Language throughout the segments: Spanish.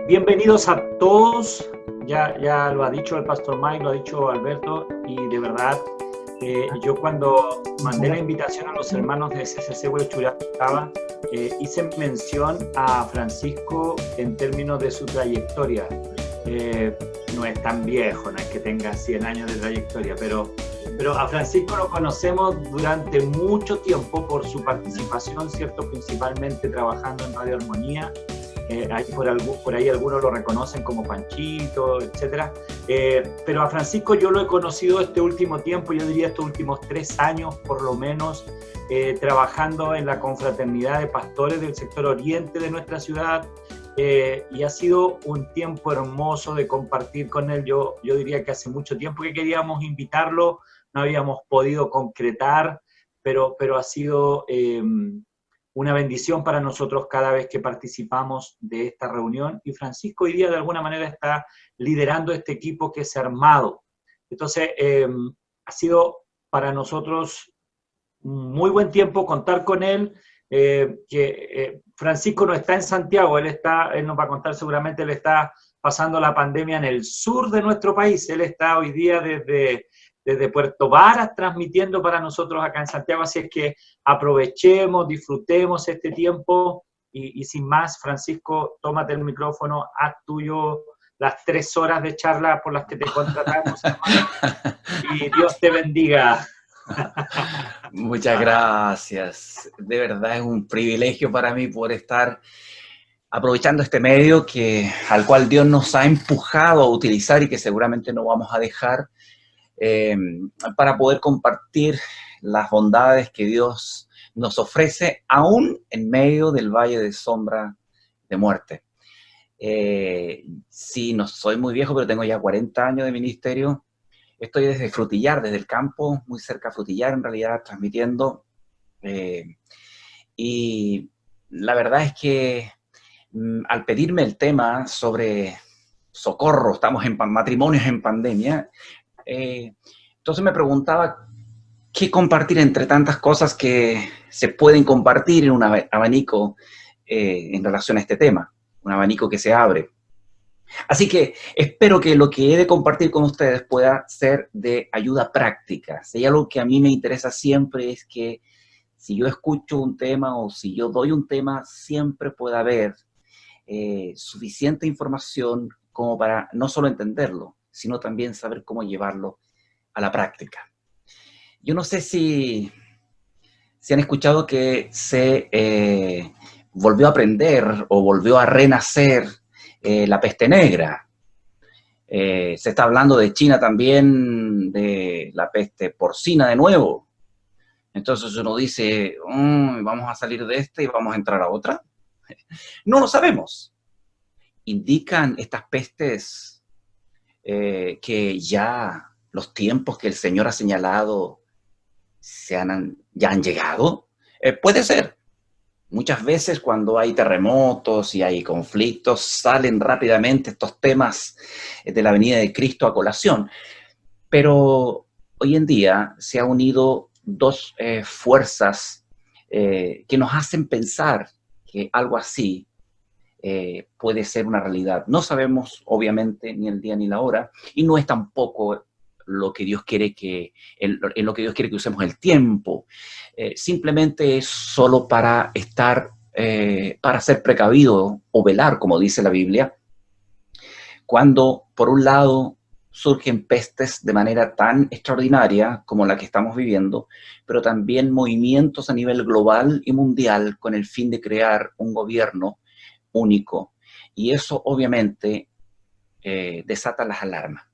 Bienvenidos a todos. Ya lo ha dicho el pastor Mike, lo ha dicho Alberto, y de verdad, yo cuando mandé la invitación a los hermanos de SCC Huechuraba, hice mención a Francisco en términos de su trayectoria. No es tan viejo, no es que tenga 100 años de trayectoria, pero a Francisco lo conocemos durante mucho tiempo por su participación, ¿cierto? Principalmente trabajando en Radio Armonía. Por ahí algunos lo reconocen como Panchito, etc. Pero a Francisco yo lo he conocido este último tiempo, yo diría estos últimos 3 años por lo menos, trabajando en la confraternidad de pastores del sector oriente de nuestra ciudad, y ha sido un tiempo hermoso de compartir con él. Yo diría que hace mucho tiempo que queríamos invitarlo, no habíamos podido concretar, pero ha sido una bendición para nosotros cada vez que participamos de esta reunión, y Francisco hoy día de alguna manera está liderando este equipo que se ha armado. Entonces, ha sido para nosotros un muy buen tiempo contar con él, Francisco no está en Santiago, él nos va a contar seguramente, él está pasando la pandemia en el sur de nuestro país, él está hoy día desde Puerto Varas transmitiendo para nosotros acá en Santiago, así es que aprovechemos, disfrutemos este tiempo y sin más, Francisco, tómate el micrófono, haz tuyo las 3 horas de charla por las que te contratamos, hermano, y Dios te bendiga. Muchas gracias. De verdad es un privilegio para mí poder estar aprovechando este medio al cual Dios nos ha empujado a utilizar y que seguramente no vamos a dejar, para poder compartir las bondades que Dios nos ofrece, aún en medio del valle de sombra de muerte. Sí, no soy muy viejo, pero tengo ya 40 años de ministerio. Estoy desde Frutillar, desde el campo, muy cerca de Frutillar en realidad, transmitiendo. Y la verdad es que al pedirme el tema sobre socorro, estamos en matrimonios en pandemia, entonces me preguntaba qué compartir entre tantas cosas que se pueden compartir en un abanico en relación a este tema, un abanico que se abre. Así que espero que lo que he de compartir con ustedes pueda ser de ayuda práctica. Si hay algo que a mí me interesa siempre es que si yo escucho un tema o si yo doy un tema, siempre pueda haber suficiente información como para no solo entenderlo, sino también saber cómo llevarlo a la práctica. Yo no sé si han escuchado que se volvió a aprender o volvió a renacer la peste negra. Se está hablando de China también, de la peste porcina de nuevo. Entonces uno dice, vamos a salir de esta y vamos a entrar a otra. No lo sabemos. Indican estas pestes que ya los tiempos que el Señor ha señalado ya han llegado. Puede ser. Muchas veces cuando hay terremotos y hay conflictos, salen rápidamente estos temas de la venida de Cristo a colación. Pero hoy en día se han unido dos fuerzas que nos hacen pensar que algo así puede ser una realidad. No sabemos, obviamente, ni el día ni la hora, y no es tampoco lo que Dios quiere en lo que Dios quiere que usemos el tiempo. Simplemente es solo para para ser precavido o velar, como dice la Biblia, cuando por un lado surgen pestes de manera tan extraordinaria como la que estamos viviendo, pero también movimientos a nivel global y mundial con el fin de crear un gobierno único. Y eso obviamente desata las alarmas.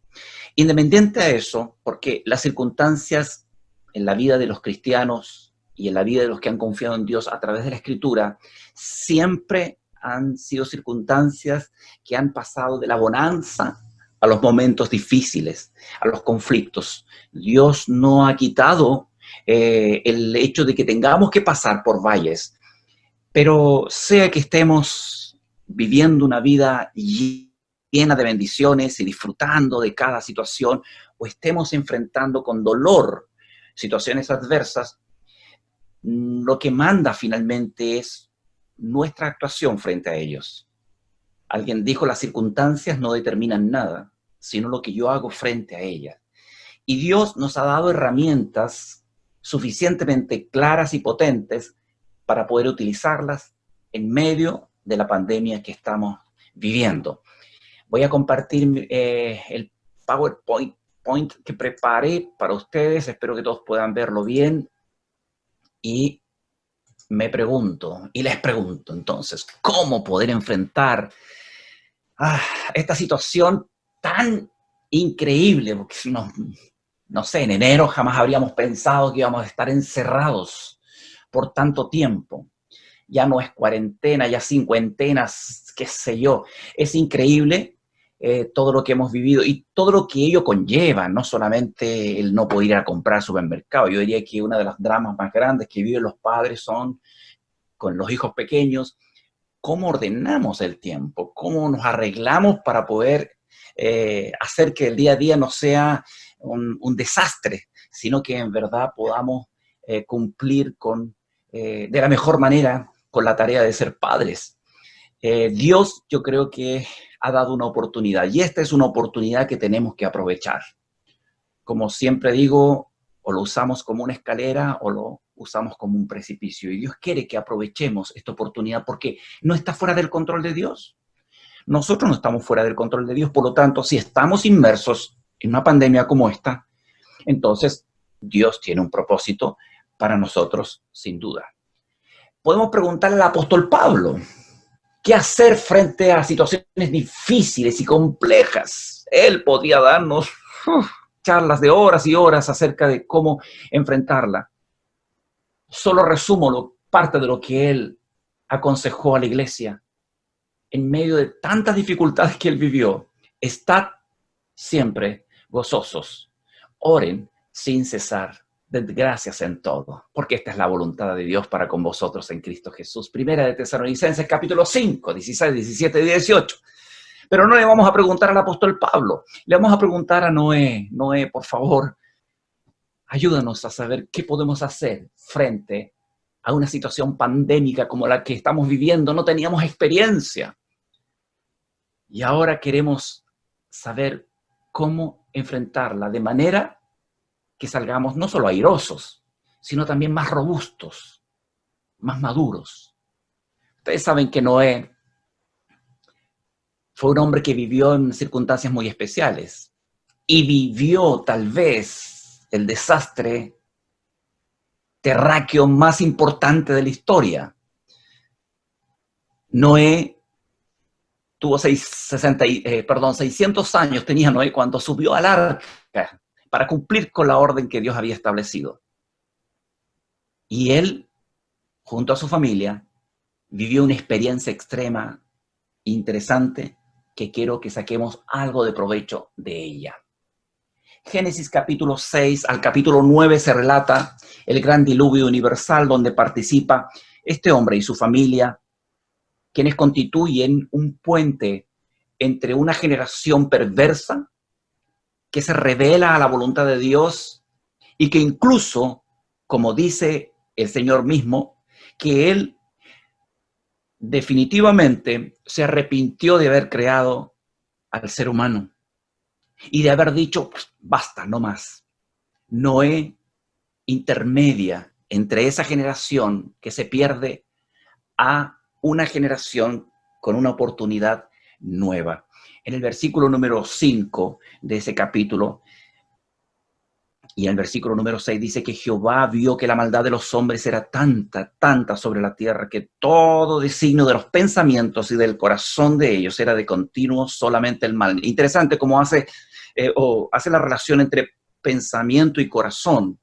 Independiente a eso, porque las circunstancias en la vida de los cristianos y en la vida de los que han confiado en Dios a través de la Escritura, siempre han sido circunstancias que han pasado de la bonanza a los momentos difíciles, a los conflictos. Dios no ha quitado el hecho de que tengamos que pasar por valles, pero sea que estemos viviendo una vida llena de bendiciones y disfrutando de cada situación, o estemos enfrentando con dolor situaciones adversas, lo que manda finalmente es nuestra actuación frente a ellos. Alguien dijo, las circunstancias no determinan nada, sino lo que yo hago frente a ellas. Y Dios nos ha dado herramientas suficientemente claras y potentes para poder utilizarlas en medio de la pandemia que estamos viviendo. Voy a compartir el PowerPoint que preparé para ustedes. Espero que todos puedan verlo bien. Y me pregunto, y les pregunto entonces, ¿cómo poder enfrentar esta situación tan increíble? Porque no sé, en enero jamás habríamos pensado que íbamos a estar encerrados por tanto tiempo. Ya no es cuarentena, ya cincuentenas, qué sé yo. Es increíble todo lo que hemos vivido y todo lo que ello conlleva, no solamente el no poder ir a comprar al supermercado. Yo diría que una de las dramas más grandes que viven los padres son con los hijos pequeños, cómo ordenamos el tiempo, cómo nos arreglamos para poder hacer que el día a día no sea un desastre, sino que en verdad podamos cumplir de la mejor manera con la tarea de ser padres. Dios, yo creo que ha dado una oportunidad, y esta es una oportunidad que tenemos que aprovechar. Como siempre digo, o lo usamos como una escalera o lo usamos como un precipicio. Y Dios quiere que aprovechemos esta oportunidad porque no está fuera del control de Dios. Nosotros no estamos fuera del control de Dios. Por lo tanto, si estamos inmersos en una pandemia como esta, entonces Dios tiene un propósito para nosotros, sin duda. Podemos preguntarle al apóstol Pablo, ¿qué hacer frente a situaciones difíciles y complejas? Él podía darnos charlas de horas y horas acerca de cómo enfrentarla. Solo resumo parte de lo que él aconsejó a la iglesia. En medio de tantas dificultades que él vivió, estad siempre gozosos, oren sin cesar, ded gracias en todo, porque esta es la voluntad de Dios para con vosotros en Cristo Jesús. Primera de Tesalonicenses, capítulo 5, 16, 17 y 18. Pero no le vamos a preguntar al apóstol Pablo, le vamos a preguntar a Noé. Noé, por favor, ayúdanos a saber qué podemos hacer frente a una situación pandémica como la que estamos viviendo. No teníamos experiencia. Y ahora queremos saber cómo enfrentarla de manera que salgamos no solo airosos, sino también más robustos, más maduros. Ustedes saben que Noé fue un hombre que vivió en circunstancias muy especiales y vivió tal vez el desastre terráqueo más importante de la historia. Noé tuvo 600 años, tenía Noé cuando subió al arca para cumplir con la orden que Dios había establecido. Y él, junto a su familia, vivió una experiencia extrema, interesante, que quiero que saquemos algo de provecho de ella. Génesis capítulo 6 al capítulo 9 se relata el gran diluvio universal donde participa este hombre y su familia, quienes constituyen un puente entre una generación perversa que se revela a la voluntad de Dios y que incluso, como dice el Señor mismo, que Él definitivamente se arrepintió de haber creado al ser humano y de haber dicho, pues, basta, no más. Noé intermedia entre esa generación que se pierde a una generación con una oportunidad nueva. En el versículo número 5 de ese capítulo y en el versículo número 6 dice que Jehová vio que la maldad de los hombres era tanta sobre la tierra, que todo designio de los pensamientos y del corazón de ellos era de continuo solamente el mal. Interesante cómo hace la relación entre pensamiento y corazón.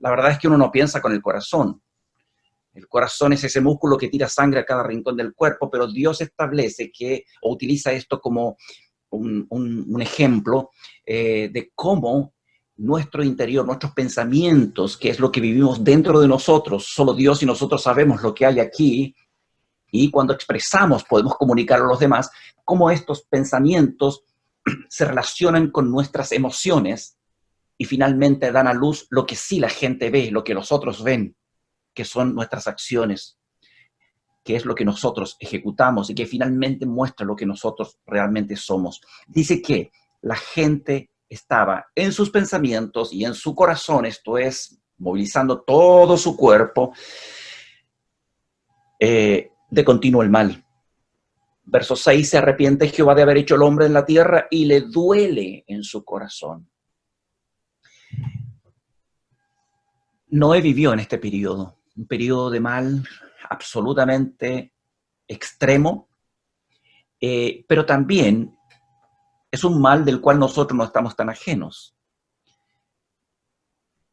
La verdad es que uno no piensa con el corazón. El corazón es ese músculo que tira sangre a cada rincón del cuerpo, pero Dios establece o utiliza esto como un ejemplo de cómo nuestro interior, nuestros pensamientos, que es lo que vivimos dentro de nosotros, solo Dios y nosotros sabemos lo que hay aquí, y cuando expresamos podemos comunicar a los demás, cómo estos pensamientos se relacionan con nuestras emociones y finalmente dan a luz lo que sí la gente ve, lo que los otros ven, que son nuestras acciones, que es lo que nosotros ejecutamos y que finalmente muestra lo que nosotros realmente somos. Dice que la gente estaba en sus pensamientos y en su corazón, esto es, movilizando todo su cuerpo, de continuo el mal. Verso 6, se arrepiente Jehová de haber hecho el hombre en la tierra y le duele en su corazón. Noé vivió en este periodo, un periodo de mal absolutamente extremo, pero también es un mal del cual nosotros no estamos tan ajenos.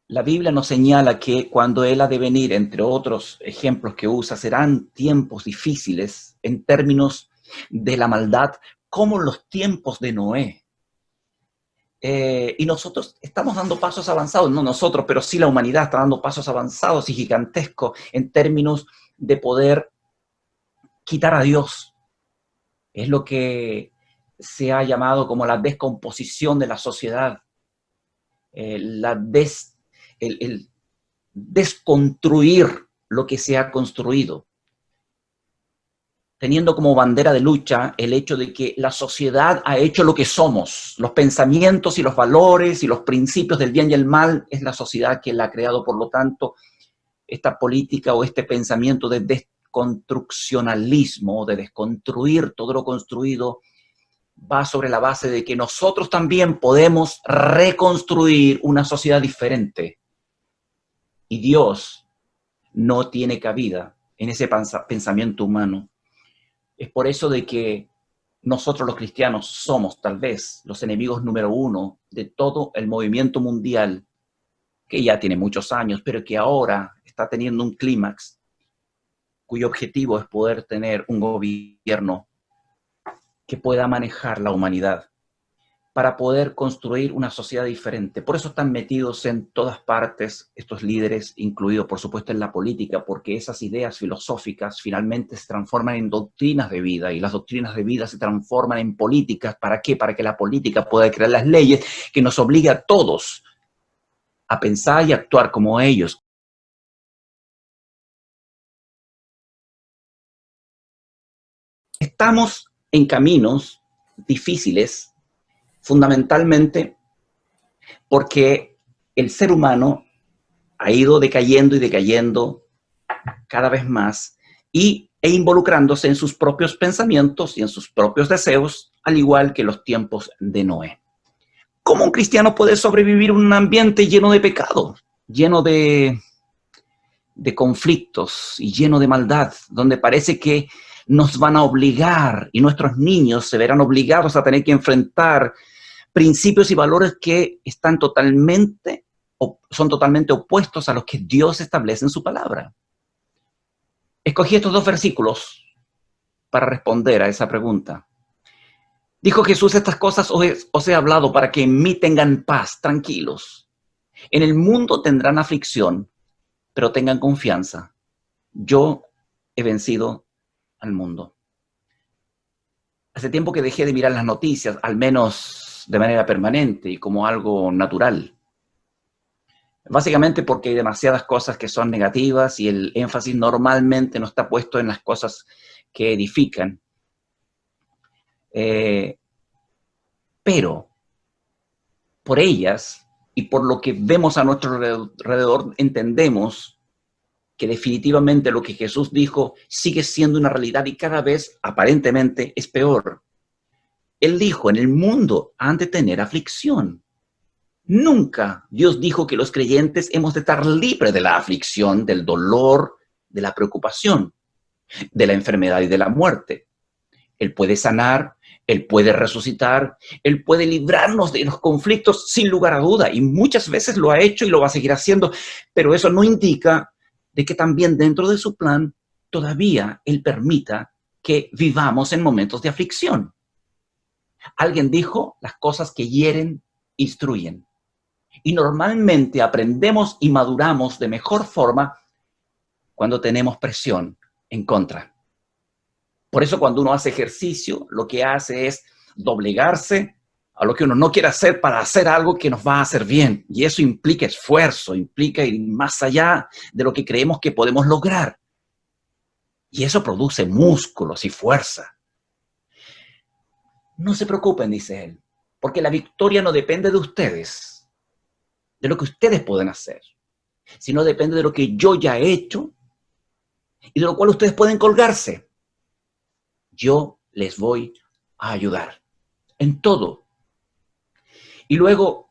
La Biblia nos señala que cuando Él ha de venir, entre otros ejemplos que usa, serán tiempos difíciles en términos de la maldad, como los tiempos de Noé. Y nosotros estamos dando pasos avanzados, no nosotros, pero sí la humanidad está dando pasos avanzados y gigantescos en términos de poder quitar a Dios. Es lo que se ha llamado como la descomposición de la sociedad, el desconstruir lo que se ha construido, teniendo como bandera de lucha el hecho de que la sociedad ha hecho lo que somos. Los pensamientos y los valores y los principios del bien y el mal es la sociedad que la ha creado. Por lo tanto, esta política o este pensamiento de desconstruccionalismo, de desconstruir todo lo construido, va sobre la base de que nosotros también podemos reconstruir una sociedad diferente. Y Dios no tiene cabida en ese pensamiento humano. Es por eso de que nosotros los cristianos somos tal vez los enemigos número uno de todo el movimiento mundial, que ya tiene muchos años, pero que ahora está teniendo un clímax, cuyo objetivo es poder tener un gobierno que pueda manejar la humanidad para poder construir una sociedad diferente. Por eso están metidos en todas partes estos líderes, incluidos por supuesto en la política, porque esas ideas filosóficas finalmente se transforman en doctrinas de vida, y las doctrinas de vida se transforman en políticas. ¿Para qué? Para que la política pueda crear las leyes que nos obligue a todos a pensar y actuar como ellos. Estamos en caminos difíciles, fundamentalmente porque el ser humano ha ido decayendo y decayendo cada vez más e involucrándose en sus propios pensamientos y en sus propios deseos, al igual que los tiempos de Noé. ¿Cómo un cristiano puede sobrevivir en un ambiente lleno de pecado, lleno de conflictos y lleno de maldad, donde parece que nos van a obligar y nuestros niños se verán obligados a tener que enfrentar principios y valores que son totalmente opuestos a los que Dios establece en su palabra? Escogí estos dos versículos para responder a esa pregunta. Dijo Jesús: estas cosas os he hablado para que en mí tengan paz, tranquilos. En el mundo tendrán aflicción, pero tengan confianza. Yo he vencido al mundo. Hace tiempo que dejé de mirar las noticias, al menos de manera permanente y como algo natural. Básicamente porque hay demasiadas cosas que son negativas y el énfasis normalmente no está puesto en las cosas que edifican. Pero por ellas y por lo que vemos a nuestro alrededor, entendemos que definitivamente lo que Jesús dijo sigue siendo una realidad y cada vez aparentemente es peor. Él dijo: en el mundo han de tener aflicción. Nunca Dios dijo que los creyentes hemos de estar libres de la aflicción, del dolor, de la preocupación, de la enfermedad y de la muerte. Él puede sanar, Él puede resucitar, Él puede librarnos de los conflictos sin lugar a duda, y muchas veces lo ha hecho y lo va a seguir haciendo, pero eso no indica de que también dentro de su plan todavía Él permita que vivamos en momentos de aflicción. Alguien dijo: las cosas que hieren, instruyen. Y normalmente aprendemos y maduramos de mejor forma cuando tenemos presión en contra. Por eso cuando uno hace ejercicio, lo que hace es doblegarse a lo que uno no quiere hacer para hacer algo que nos va a hacer bien. Y eso implica esfuerzo, implica ir más allá de lo que creemos que podemos lograr. Y eso produce músculos y fuerza. No se preocupen, dice él, porque la victoria no depende de ustedes, de lo que ustedes pueden hacer, sino depende de lo que yo ya he hecho y de lo cual ustedes pueden colgarse. Yo les voy a ayudar en todo. Y luego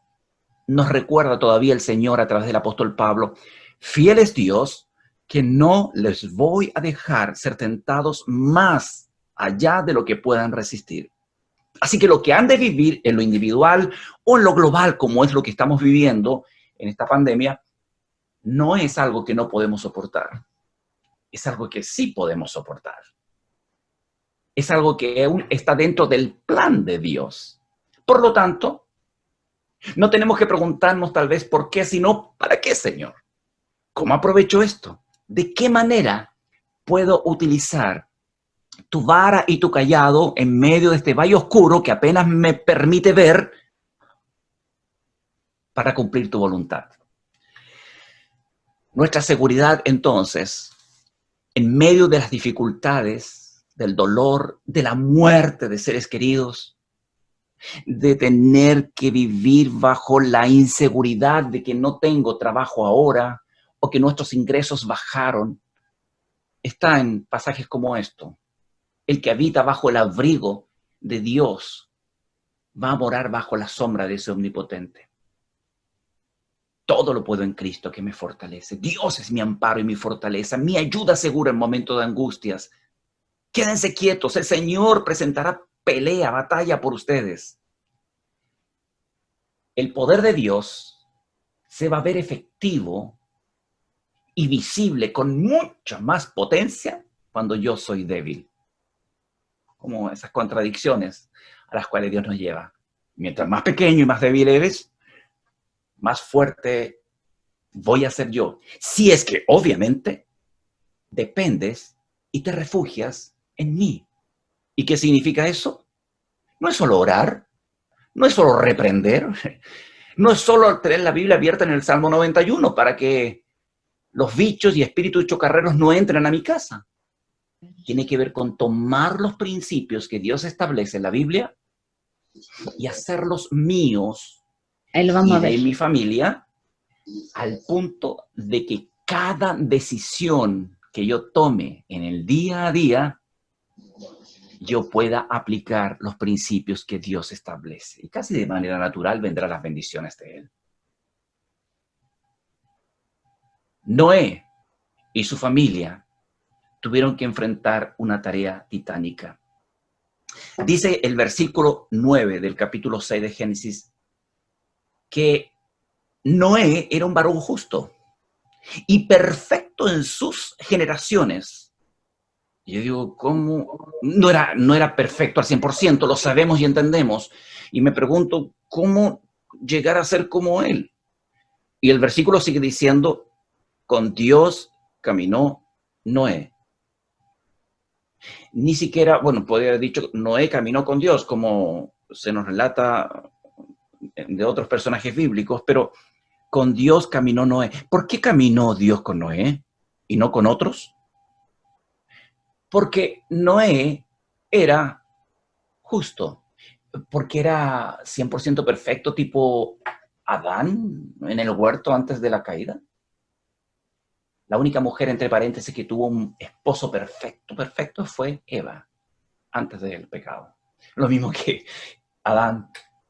nos recuerda todavía el Señor a través del apóstol Pablo, fiel es Dios, que no les voy a dejar ser tentados más allá de lo que puedan resistir. Así que lo que han de vivir en lo individual o en lo global, como es lo que estamos viviendo en esta pandemia, no es algo que no podemos soportar. Es algo que sí podemos soportar. Es algo que está dentro del plan de Dios. Por lo tanto, no tenemos que preguntarnos tal vez por qué, sino ¿para qué, Señor? ¿Cómo aprovecho esto? ¿De qué manera puedo utilizar tu vara y tu cayado en medio de este valle oscuro que apenas me permite ver para cumplir tu voluntad? Nuestra seguridad, entonces, en medio de las dificultades, del dolor, de la muerte de seres queridos, de tener que vivir bajo la inseguridad de que no tengo trabajo ahora o que nuestros ingresos bajaron, está en pasajes como esto. El que habita bajo el abrigo de Dios va a morar bajo la sombra de ese omnipotente. Todo lo puedo en Cristo que me fortalece. Dios es mi amparo y mi fortaleza, mi ayuda segura en momentos de angustias. Quédense quietos, el Señor presentará pelea, batalla por ustedes. El poder de Dios se va a ver efectivo y visible con mucha más potencia cuando yo soy débil. Como esas contradicciones a las cuales Dios nos lleva. Mientras más pequeño y más débil eres, más fuerte voy a ser yo. Si es que, obviamente, dependes y te refugias en mí. ¿Y qué significa eso? No es solo orar, no es solo reprender, no es solo tener la Biblia abierta en el Salmo 91 para que los bichos y espíritus chocarreros no entren a mi casa. Tiene que ver con tomar los principios que Dios establece en la Biblia y hacerlos míos Ahí lo vamos y a ver. de mi familia, al punto de que cada decisión que yo tome en el día a día, yo pueda aplicar los principios que Dios establece. Y casi de manera natural vendrán las bendiciones de Él. Noé y su familia tuvieron que enfrentar una tarea titánica. Dice el versículo 9 del capítulo 6 de Génesis que Noé era un varón justo y perfecto en sus generaciones. Y yo digo, ¿cómo? No era perfecto al 100%, lo sabemos y entendemos. Y me pregunto, ¿cómo llegar a ser como él? Y el versículo sigue diciendo, con Dios caminó Noé. Ni siquiera, bueno, podría haber dicho, Noé caminó con Dios, como se nos relata de otros personajes bíblicos, pero con Dios caminó Noé. ¿Por qué caminó Dios con Noé y no con otros? Porque Noé era justo, porque era 100% perfecto, tipo Adán en el huerto antes de la caída. La única mujer, entre paréntesis, que tuvo un esposo perfecto, fue Eva, antes del pecado. Lo mismo que Adán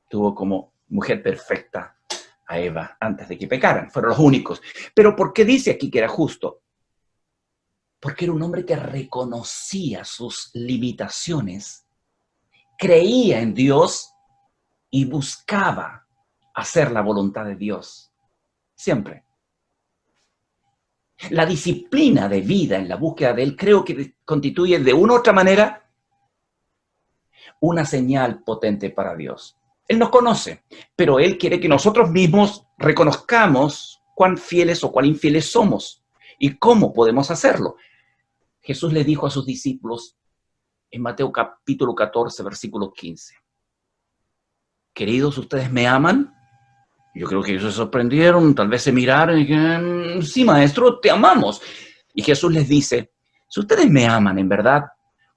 tuvo como mujer perfecta a Eva antes de que pecaran. Fueron los únicos. Pero ¿por qué dice aquí que era justo? Porque era un hombre que reconocía sus limitaciones, creía en Dios y buscaba hacer la voluntad de Dios. Siempre. La disciplina de vida en la búsqueda de Él creo que constituye de una u otra manera una señal potente para Dios. Él nos conoce, pero Él quiere que nosotros mismos reconozcamos cuán fieles o cuán infieles somos y cómo podemos hacerlo. Jesús le dijo a sus discípulos en Mateo capítulo 14, versículo 15. Queridos, ¿ustedes me aman? Yo creo que ellos se sorprendieron, tal vez se miraron y dijeron, sí, maestro, te amamos. Y Jesús les dice, si ustedes me aman en verdad,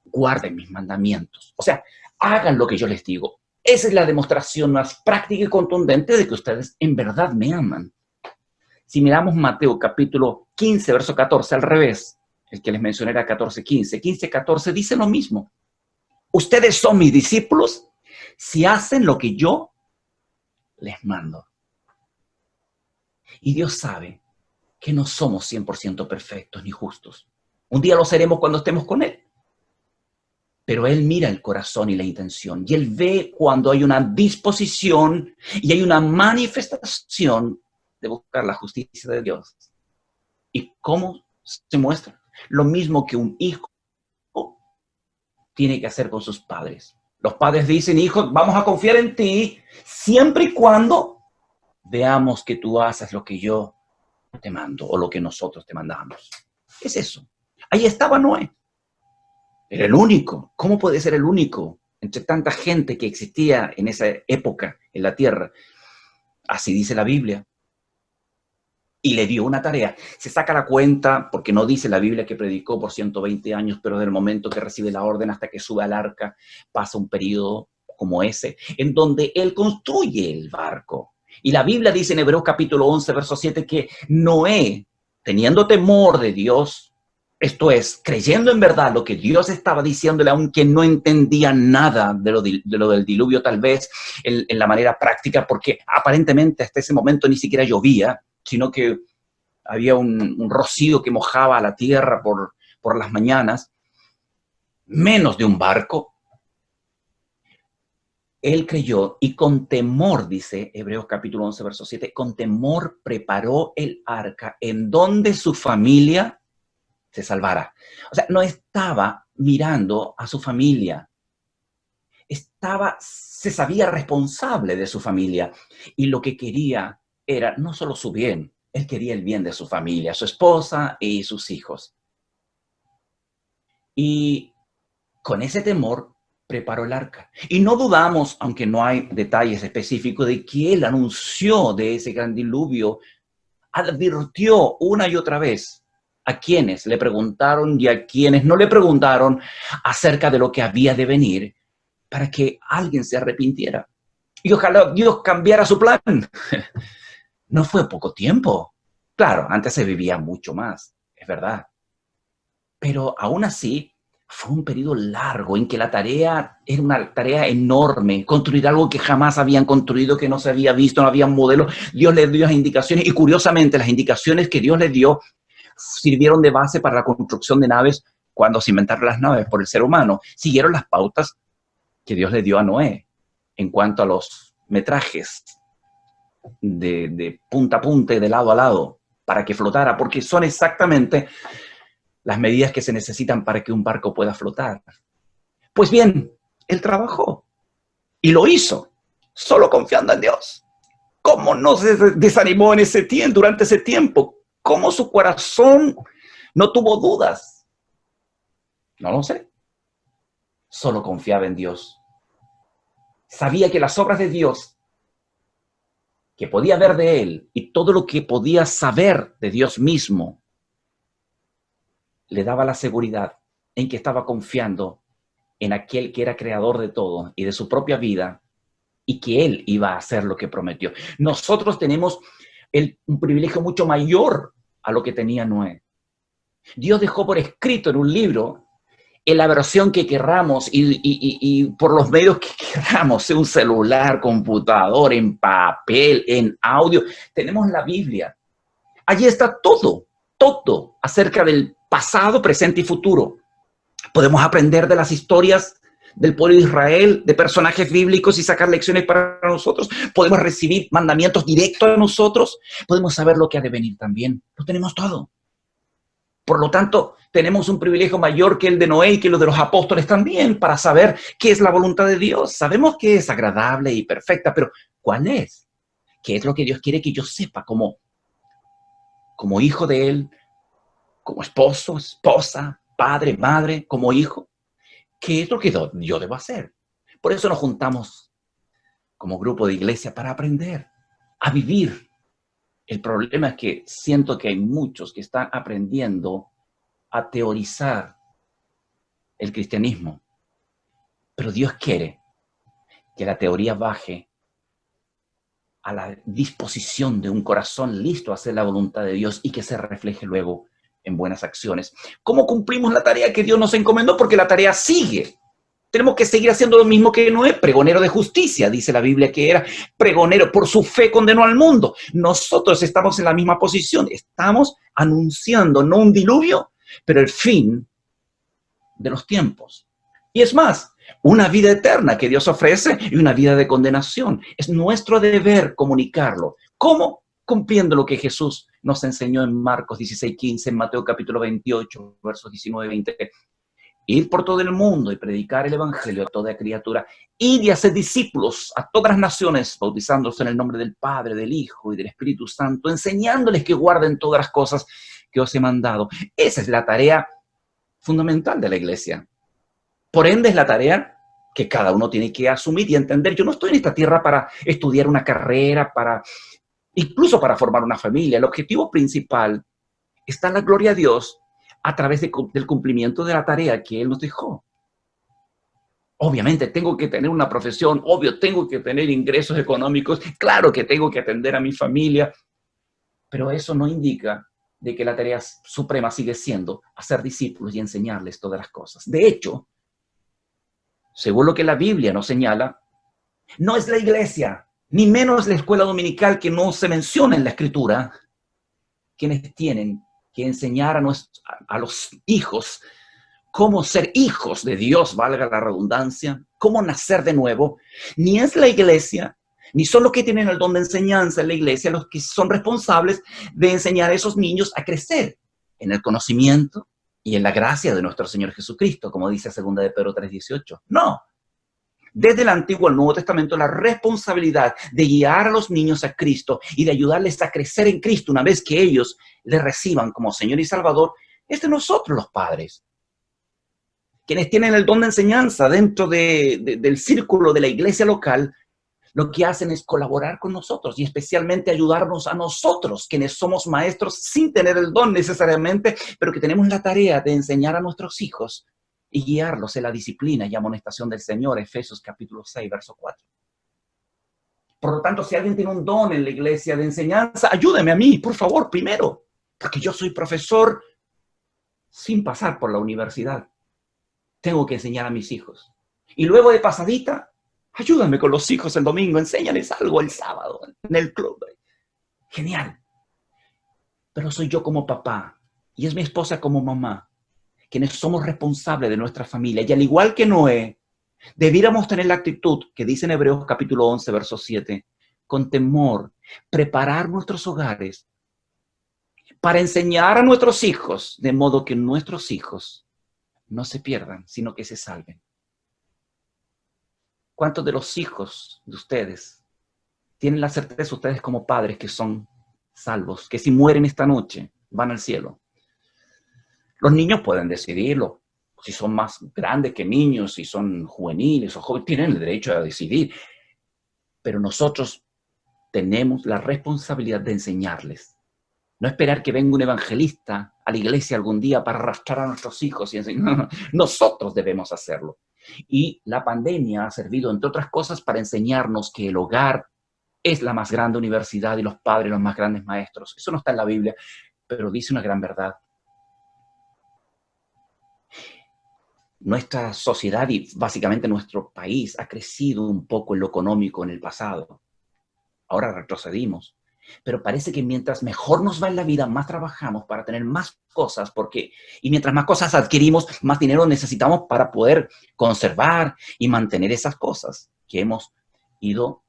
guarden mis mandamientos. O sea, hagan lo que yo les digo. Esa es la demostración más práctica y contundente de que ustedes en verdad me aman. Si miramos Mateo capítulo 15, verso 14, al revés, el que les mencioné era 14, 15. 15, 14 dice lo mismo. Ustedes son mis discípulos si hacen lo que yo les mando. Y Dios sabe que no somos 100% perfectos ni justos. Un día lo seremos cuando estemos con Él. Pero Él mira el corazón y la intención. Y Él ve cuando hay una disposición y hay una manifestación de buscar la justicia de Dios. ¿Y cómo se muestra? Lo mismo que un hijo tiene que hacer con sus padres. Los padres dicen, hijo, vamos a confiar en ti siempre y cuando veamos que tú haces lo que yo te mando o lo que nosotros te mandamos. ¿Qué es eso? Ahí estaba Noé. Era el único. ¿Cómo puede ser el único entre tanta gente que existía en esa época en la tierra? Así dice la Biblia. Y le dio una tarea. Se saca la cuenta, porque no dice la Biblia que predicó por 120 años, pero del momento que recibe la orden hasta que sube al arca, pasa un periodo como ese, en donde él construye el barco. Y la Biblia dice en Hebreos capítulo 11, verso 7, que Noé, teniendo temor de Dios, esto es, creyendo en verdad lo que Dios estaba diciéndole, aunque no entendía nada de lo del diluvio, tal vez en la manera práctica, porque aparentemente hasta ese momento ni siquiera llovía, sino que había un rocío que mojaba la tierra por las mañanas, menos de un barco. Él creyó y con temor, dice Hebreos capítulo 11, verso 7, con temor preparó el arca en donde su familia se salvara. O sea, no estaba mirando a su familia, se sabía responsable de su familia y lo que quería era no solo su bien, él quería el bien de su familia, su esposa y sus hijos. Y con ese temor preparó el arca. Y no dudamos, aunque no hay detalles específicos, de que él anunció de ese gran diluvio, advirtió una y otra vez a quienes le preguntaron y a quienes no le preguntaron acerca de lo que había de venir para que alguien se arrepintiera. Y ojalá Dios cambiara su plan. No fue poco tiempo. Claro, antes se vivía mucho más, es verdad. Pero aún así, fue un periodo largo en que la tarea era una tarea enorme, construir algo que jamás habían construido, que no se había visto, no había modelos. Dios les dio las indicaciones y curiosamente las indicaciones que Dios les dio sirvieron de base para la construcción de naves cuando se inventaron las naves por el ser humano. Siguieron las pautas que Dios le dio a Noé en cuanto a los metrajes de punta a punta y de lado a lado para que flotara, porque son exactamente las medidas que se necesitan para que un barco pueda flotar. Pues bien, él trabajó y lo hizo, solo confiando en Dios. ¿Cómo no se desanimó en ese tiempo, durante ese tiempo? ¿Cómo su corazón no tuvo dudas? No lo sé. Solo confiaba en Dios. Sabía que las obras de Dios, que podía ver de Él y todo lo que podía saber de Dios mismo, le daba la seguridad en que estaba confiando en aquel que era creador de todo y de su propia vida y que Él iba a hacer lo que prometió. Nosotros tenemos un privilegio mucho mayor a lo que tenía Noé. Dios dejó por escrito en un libro, en la versión que querramos y por los medios que querramos, sea un celular, computador, en papel, en audio. Tenemos la Biblia. Allí está todo acerca del pasado, presente y futuro. Podemos aprender de las historias del pueblo de Israel, de personajes bíblicos y sacar lecciones para nosotros. Podemos recibir mandamientos directos a nosotros. Podemos saber lo que ha de venir también. Lo tenemos todo. Por lo tanto, tenemos un privilegio mayor que el de Noé y que lo de los apóstoles también para saber qué es la voluntad de Dios. Sabemos que es agradable y perfecta, pero ¿cuál es? ¿Qué es lo que Dios quiere que yo sepa como hijo de Él, como esposo, esposa, padre, madre, como hijo? ¿Qué es lo que yo debo hacer? Por eso nos juntamos como grupo de iglesia para aprender a vivir. El problema es que siento que hay muchos que están aprendiendo a teorizar el cristianismo, pero Dios quiere que la teoría baje a la disposición de un corazón listo a hacer la voluntad de Dios y que se refleje luego en buenas acciones. ¿Cómo cumplimos la tarea que Dios nos encomendó? Porque la tarea sigue. Tenemos que seguir haciendo lo mismo que Noé, pregonero de justicia, dice la Biblia que era pregonero, por su fe condenó al mundo. Nosotros estamos en la misma posición, estamos anunciando no un diluvio, pero el fin de los tiempos. Y es más, una vida eterna que Dios ofrece y una vida de condenación. Es nuestro deber comunicarlo. ¿Cómo? Cumpliendo lo que Jesús nos enseñó en Marcos 16:15, en Mateo capítulo 28, versos 19-20. Ir por todo el mundo y predicar el evangelio a toda criatura. Ir y hacer discípulos a todas las naciones, bautizándose en el nombre del Padre, del Hijo y del Espíritu Santo, enseñándoles que guarden todas las cosas que os he mandado. Esa es la tarea fundamental de la iglesia. Por ende, es la tarea que cada uno tiene que asumir y entender. Yo no estoy en esta tierra para estudiar una carrera, incluso para formar una familia. El objetivo principal está en la gloria a Dios a través del cumplimiento de la tarea que Él nos dejó. Obviamente tengo que tener una profesión, obvio tengo que tener ingresos económicos, claro que tengo que atender a mi familia, pero eso no indica de que la tarea suprema sigue siendo hacer discípulos y enseñarles todas las cosas. De hecho, según lo que la Biblia nos señala, no es la iglesia, ni menos la escuela dominical que no se menciona en la Escritura, quienes tienen que enseñar a los hijos cómo ser hijos de Dios, valga la redundancia, cómo nacer de nuevo. Ni es la iglesia, ni son los que tienen el don de enseñanza en la iglesia los que son responsables de enseñar a esos niños a crecer en el conocimiento y en la gracia de nuestro Señor Jesucristo, como dice 2 de Pedro 3:18. No. Desde el Antiguo al Nuevo Testamento, la responsabilidad de guiar a los niños a Cristo y de ayudarles a crecer en Cristo una vez que ellos le reciban como Señor y Salvador, es de nosotros los padres. Quienes tienen el don de enseñanza dentro del círculo de la iglesia local, lo que hacen es colaborar con nosotros y especialmente ayudarnos a nosotros, quienes somos maestros sin tener el don necesariamente, pero que tenemos la tarea de enseñar a nuestros hijos y guiarlos en la disciplina y amonestación del Señor, Efesios capítulo 6, verso 4. Por lo tanto, si alguien tiene un don en la iglesia de enseñanza, ayúdeme a mí, por favor, primero, porque yo soy profesor sin pasar por la universidad. Tengo que enseñar a mis hijos. Y luego de pasadita, ayúdame con los hijos el domingo, enséñales algo el sábado en el club. Genial. Pero soy yo como papá y es mi esposa como mamá, quienes somos responsables de nuestra familia. Y al igual que Noé, debiéramos tener la actitud que dice en Hebreos capítulo 11, verso 7, con temor, preparar nuestros hogares para enseñar a nuestros hijos, de modo que nuestros hijos no se pierdan, sino que se salven. ¿Cuántos de los hijos de ustedes tienen la certeza, ustedes como padres, que son salvos, que si mueren esta noche van al cielo? Los niños pueden decidirlo. Si son más grandes que niños, si son juveniles o jóvenes, tienen el derecho a decidir. Pero nosotros tenemos la responsabilidad de enseñarles. No esperar que venga un evangelista a la iglesia algún día para arrastrar a nuestros hijos y enseñar. No, nosotros debemos hacerlo. Y la pandemia ha servido, entre otras cosas, para enseñarnos que el hogar es la más grande universidad y los padres los más grandes maestros. Eso no está en la Biblia, pero dice una gran verdad. Nuestra sociedad y básicamente nuestro país ha crecido un poco en lo económico en el pasado. Ahora retrocedimos. Pero parece que mientras mejor nos va en la vida, más trabajamos para tener más cosas, y mientras más cosas adquirimos, más dinero necesitamos para poder conservar y mantener esas cosas que hemos ido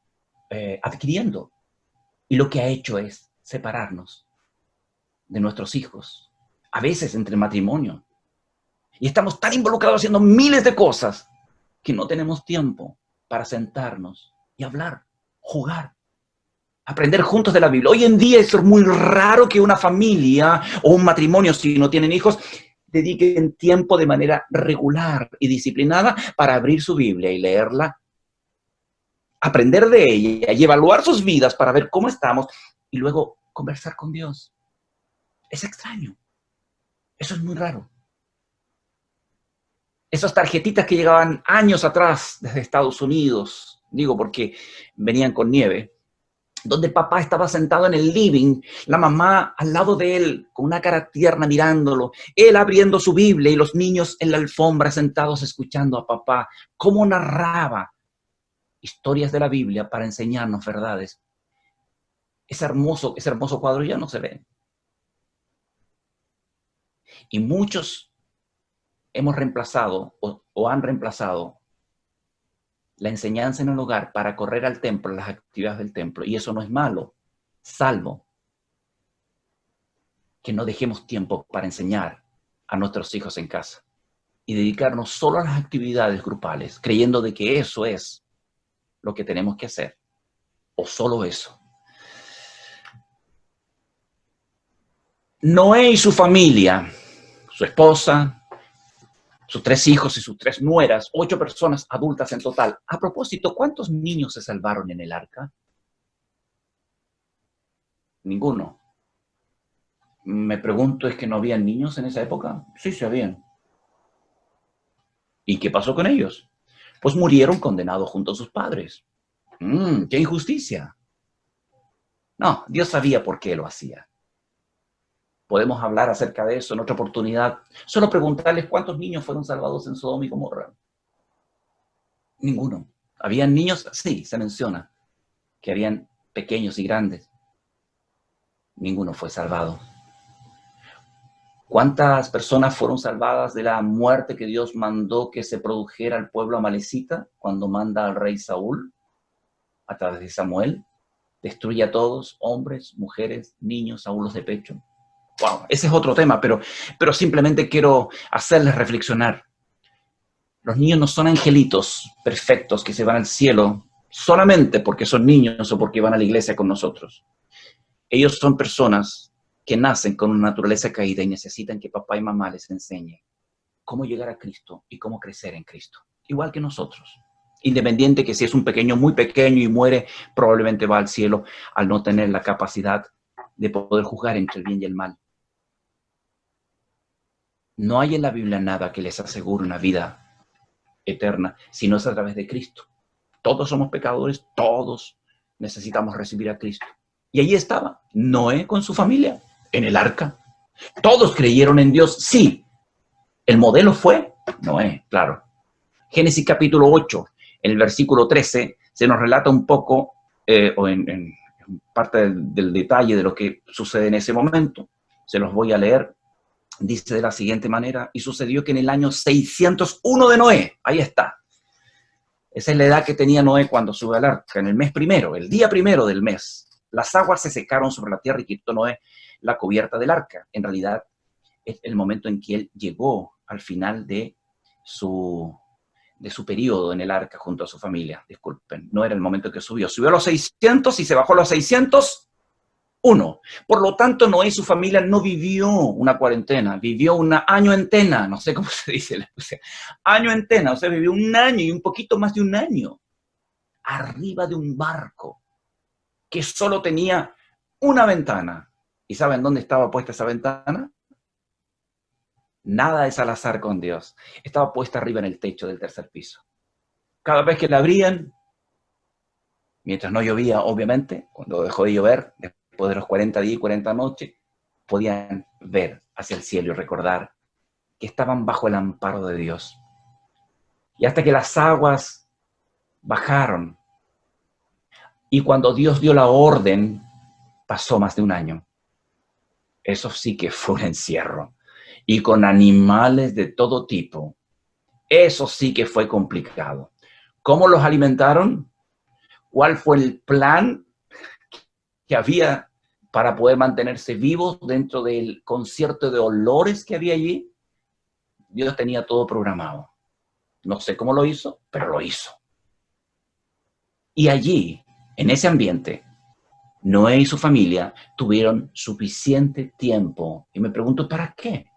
adquiriendo. Y lo que ha hecho es separarnos de nuestros hijos, a veces entre matrimonio. Y estamos tan involucrados haciendo miles de cosas que no tenemos tiempo para sentarnos y hablar, jugar, aprender juntos de la Biblia. Hoy en día es muy raro que una familia o un matrimonio, si no tienen hijos, dediquen tiempo de manera regular y disciplinada para abrir su Biblia y leerla, aprender de ella y evaluar sus vidas para ver cómo estamos y luego conversar con Dios. Es extraño. Eso es muy raro. Esas tarjetitas que llegaban años atrás desde Estados Unidos, digo porque venían con nieve, donde el papá estaba sentado en el living, la mamá al lado de él, con una cara tierna mirándolo, él abriendo su Biblia y los niños en la alfombra sentados escuchando a papá, cómo narraba historias de la Biblia para enseñarnos verdades. Ese hermoso cuadro ya no se ve. Y muchos hemos reemplazado o han reemplazado la enseñanza en el hogar para correr al templo, las actividades del templo. Y eso no es malo, salvo que no dejemos tiempo para enseñar a nuestros hijos en casa y dedicarnos solo a las actividades grupales, creyendo de que eso es lo que tenemos que hacer, o solo eso. Noé y su familia, su esposa, sus 3 hijos y sus 3 nueras, 8 personas adultas en total. A propósito, ¿cuántos niños se salvaron en el arca? Ninguno. Me pregunto, ¿es que no habían niños en esa época? Sí, sí habían. ¿Y qué pasó con ellos? Pues murieron condenados junto a sus padres. ¡Qué injusticia! No, Dios sabía por qué lo hacía. Podemos hablar acerca de eso en otra oportunidad. Solo preguntarles cuántos niños fueron salvados en Sodoma y Gomorra. Ninguno. ¿Habían niños? Sí, se menciona que habían pequeños y grandes. Ninguno fue salvado. ¿Cuántas personas fueron salvadas de la muerte que Dios mandó que se produjera al pueblo amalecita cuando manda al rey Saúl a través de Samuel? Destruye a todos, hombres, mujeres, niños, aún los de pecho. Wow, ese es otro tema, pero simplemente quiero hacerles reflexionar. Los niños no son angelitos perfectos que se van al cielo solamente porque son niños o porque van a la iglesia con nosotros. Ellos son personas que nacen con una naturaleza caída y necesitan que papá y mamá les enseñe cómo llegar a Cristo y cómo crecer en Cristo, igual que nosotros. Independiente que si es un pequeño muy pequeño y muere, probablemente va al cielo al no tener la capacidad de poder juzgar entre el bien y el mal. No hay en la Biblia nada que les asegure una vida eterna, si no es a través de Cristo. Todos somos pecadores, todos necesitamos recibir a Cristo. Y allí estaba Noé con su familia, en el arca. Todos creyeron en Dios, sí. El modelo fue Noé, claro. Génesis capítulo 8, en el versículo 13, se nos relata un poco, o en parte del detalle de lo que sucede en ese momento. Se los voy a leer. Dice de la siguiente manera: y sucedió que en el año 601 de Noé, ahí está, esa es la edad que tenía Noé cuando sube al arca, en el mes primero, el día primero del mes, las aguas se secaron sobre la tierra y quitó Noé la cubierta del arca. En realidad, es el momento en que él llegó al final de su periodo en el arca junto a su familia. Disculpen, no era el momento en que subió. Subió a los 600 y se bajó a los 601. Por lo tanto, Noé y su familia no vivió una cuarentena, vivió un año entena, no sé cómo se dice, año entena, o sea, vivió un año y un poquito más de un año, arriba de un barco que solo tenía una ventana. ¿Y saben dónde estaba puesta esa ventana? Nada es al azar con Dios. Estaba puesta arriba en el techo del 3er piso. Cada vez que la abrían, mientras no llovía, obviamente, cuando dejó de llover, después de los 40 días y 40 noches, podían ver hacia el cielo y recordar que estaban bajo el amparo de Dios. Y hasta que las aguas bajaron, y cuando Dios dio la orden, pasó más de un año. Eso sí que fue un encierro. Y con animales de todo tipo. Eso sí que fue complicado. ¿Cómo los alimentaron? ¿Cuál fue el plan que había para poder mantenerse vivos dentro del concierto de olores que había allí? Dios tenía todo programado. No sé cómo lo hizo, pero lo hizo. Y allí, en ese ambiente, Noé y su familia tuvieron suficiente tiempo. Y me pregunto, ¿para qué?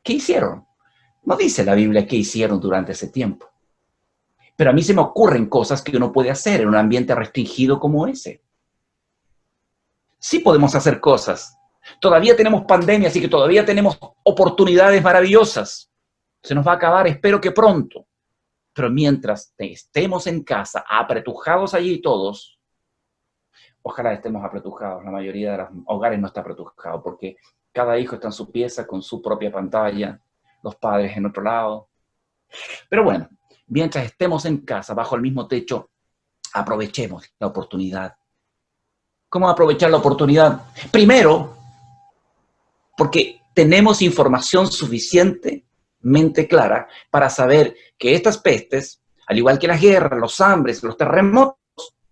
¿Qué hicieron? No dice la Biblia qué hicieron durante ese tiempo. Pero a mí se me ocurren cosas que uno puede hacer en un ambiente restringido como ese. Sí podemos hacer cosas. Todavía tenemos pandemia, así que todavía tenemos oportunidades maravillosas. Se nos va a acabar, espero que pronto. Pero mientras estemos en casa, apretujados allí todos, ojalá estemos apretujados. La mayoría de los hogares no está apretujado porque cada hijo está en su pieza con su propia pantalla, los padres en otro lado. Pero bueno, mientras estemos en casa, bajo el mismo techo, aprovechemos la oportunidad. ¿Cómo aprovechar la oportunidad? Primero, porque tenemos información suficientemente clara para saber que estas pestes, al igual que las guerras, los hambres, los terremotos,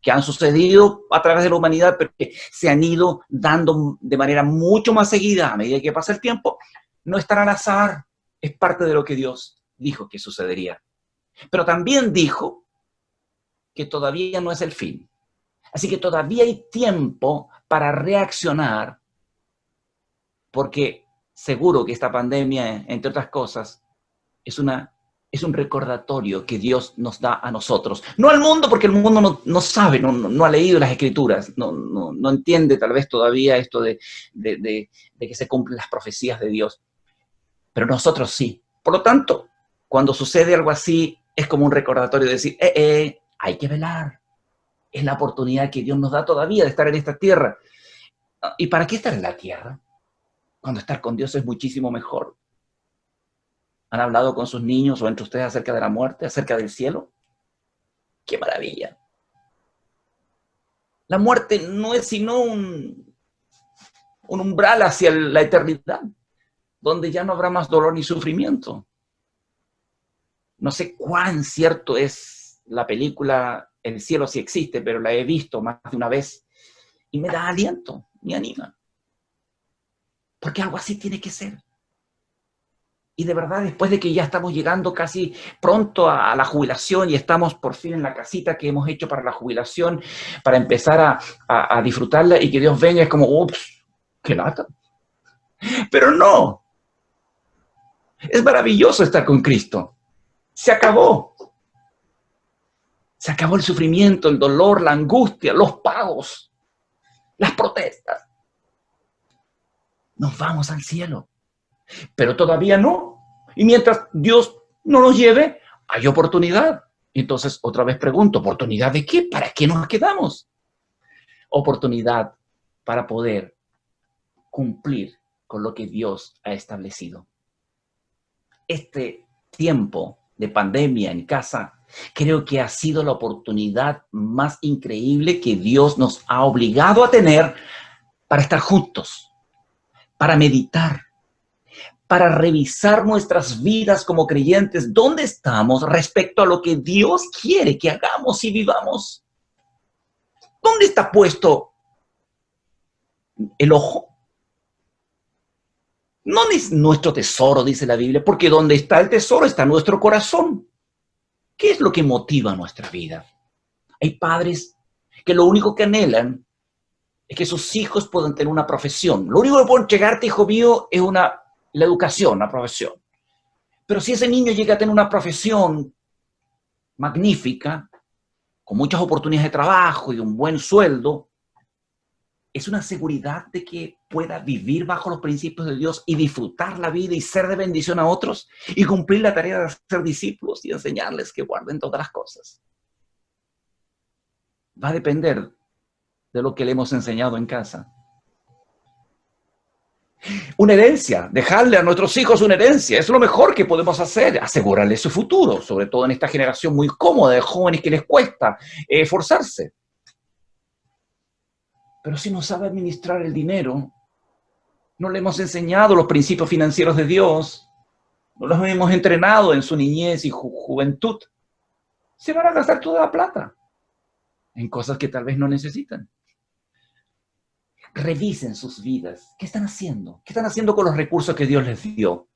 que han sucedido a través de la humanidad, pero que se han ido dando de manera mucho más seguida a medida que pasa el tiempo, no están al azar, es parte de lo que Dios dijo que sucedería. Pero también dijo que todavía no es el fin. Así que todavía hay tiempo para reaccionar, porque seguro que esta pandemia, entre otras cosas, es un recordatorio que Dios nos da a nosotros. No al mundo, porque el mundo no sabe, no ha leído las Escrituras, no entiende tal vez todavía esto de que se cumplen las profecías de Dios. Pero nosotros sí. Por lo tanto, cuando sucede algo así, es como un recordatorio de decir, hay que velar. Es la oportunidad que Dios nos da todavía de estar en esta tierra. ¿Y para qué estar en la tierra? Cuando estar con Dios es muchísimo mejor. ¿Han hablado con sus niños o entre ustedes acerca de la muerte, acerca del cielo? ¡Qué maravilla! La muerte no es sino un umbral hacia la eternidad, donde ya no habrá más dolor ni sufrimiento. No sé cuán cierto es la película El cielo sí existe, pero la he visto más de una vez y me da aliento, me anima. Porque algo así tiene que ser. Y de verdad, después de que ya estamos llegando casi pronto a la jubilación y estamos por fin en la casita que hemos hecho para la jubilación, para empezar a disfrutarla y que Dios venga, es como, ups, qué lata. Pero no. Es maravilloso estar con Cristo. Se acabó. Se acabó el sufrimiento, el dolor, la angustia, los pagos, las protestas. Nos vamos al cielo. Pero todavía no. Y mientras Dios no nos lleve, hay oportunidad. Entonces, otra vez pregunto, ¿oportunidad de qué? ¿Para qué nos quedamos? Oportunidad para poder cumplir con lo que Dios ha establecido. Este tiempo de pandemia en casa, creo que ha sido la oportunidad más increíble que Dios nos ha obligado a tener para estar juntos, para meditar, para revisar nuestras vidas como creyentes, dónde estamos respecto a lo que Dios quiere que hagamos y vivamos. ¿Dónde está puesto el ojo? No es nuestro tesoro, dice la Biblia, porque donde está el tesoro está nuestro corazón. ¿Qué es lo que motiva nuestra vida? Hay padres que lo único que anhelan es que sus hijos puedan tener una profesión. Lo único que pueden llegarte, hijo mío, es la educación, la profesión. Pero si ese niño llega a tener una profesión magnífica, con muchas oportunidades de trabajo y un buen sueldo, es una seguridad de que pueda vivir bajo los principios de Dios y disfrutar la vida y ser de bendición a otros y cumplir la tarea de ser discípulos y enseñarles que guarden todas las cosas. Va a depender de lo que le hemos enseñado en casa. Una herencia, dejarle a nuestros hijos una herencia, es lo mejor que podemos hacer, asegurarles su futuro, sobre todo en esta generación muy cómoda de jóvenes que les cuesta esforzarse. Pero si no sabe administrar el dinero, no le hemos enseñado los principios financieros de Dios, no los hemos entrenado en su niñez y juventud, se van a gastar toda la plata en cosas que tal vez no necesitan. Revisen sus vidas. ¿Qué están haciendo? ¿Qué están haciendo con los recursos que Dios les dio?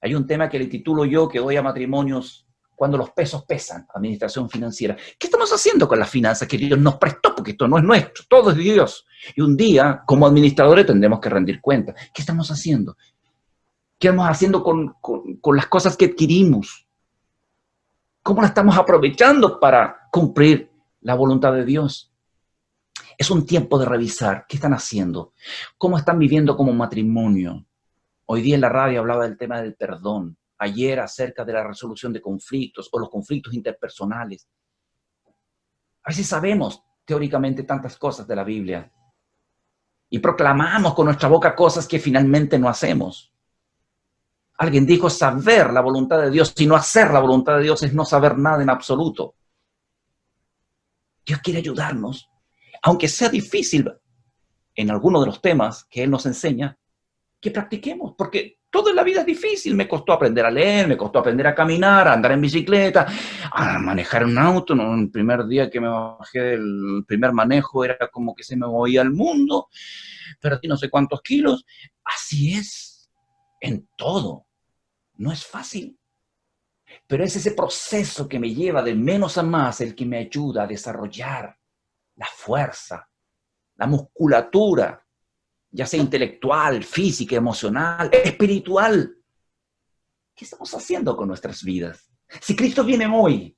Hay un tema que le titulo yo, que doy a matrimonios, cuando los pesos pesan, administración financiera. ¿Qué estamos haciendo con las finanzas que Dios nos prestó? Porque esto no es nuestro, todo es de Dios. Y un día, como administradores, tendremos que rendir cuenta. ¿Qué estamos haciendo? ¿Qué estamos haciendo con las cosas que adquirimos? ¿Cómo las estamos aprovechando para cumplir la voluntad de Dios? Es un tiempo de revisar qué están haciendo, cómo están viviendo como matrimonio. Hoy día en la radio hablaba del tema del perdón, ayer acerca de la resolución de conflictos o los conflictos interpersonales. A veces sabemos teóricamente tantas cosas de la Biblia y proclamamos con nuestra boca cosas que finalmente no hacemos. Alguien dijo saber la voluntad de Dios y no hacer la voluntad de Dios es no saber nada en absoluto. Dios quiere ayudarnos, aunque sea difícil en algunos de los temas que Él nos enseña, que practiquemos, porque todo en la vida es difícil. Me costó aprender a leer, me costó aprender a caminar, a andar en bicicleta, a manejar un auto. ¿No? El primer día que me bajé del primer manejo era como que se me movía el mundo, perdí no sé cuántos kilos. Así es en todo. No es fácil, pero es ese proceso que me lleva de menos a más el que me ayuda a desarrollar la fuerza, la musculatura, ya sea intelectual, física, emocional, espiritual. ¿Qué estamos haciendo con nuestras vidas? Si Cristo viene hoy,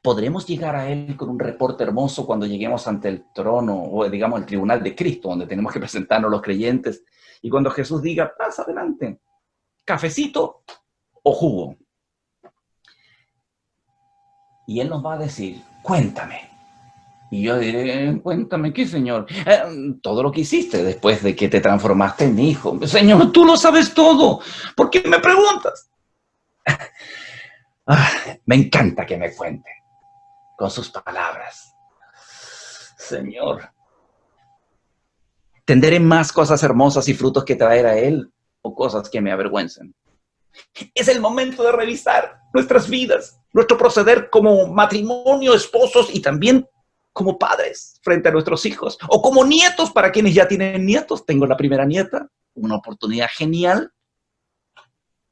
¿podremos llegar a Él con un reporte hermoso cuando lleguemos ante el trono o, digamos, el tribunal de Cristo, donde tenemos que presentarnos los creyentes? Y cuando Jesús diga, pasa adelante, cafecito o jugo. Y Él nos va a decir, cuéntame. Y yo diré, cuéntame, ¿qué, Señor? Todo lo que hiciste después de que te transformaste en hijo. Señor, tú lo sabes todo. ¿Por qué me preguntas? Me encanta que me cuente con sus palabras. Señor, ¿tendré más cosas hermosas y frutos que traer a Él o cosas que me avergüencen? Es el momento de revisar nuestras vidas, nuestro proceder como matrimonio, esposos y también como padres frente a nuestros hijos o como nietos para quienes ya tienen nietos. Tengo la primera nieta, una oportunidad genial.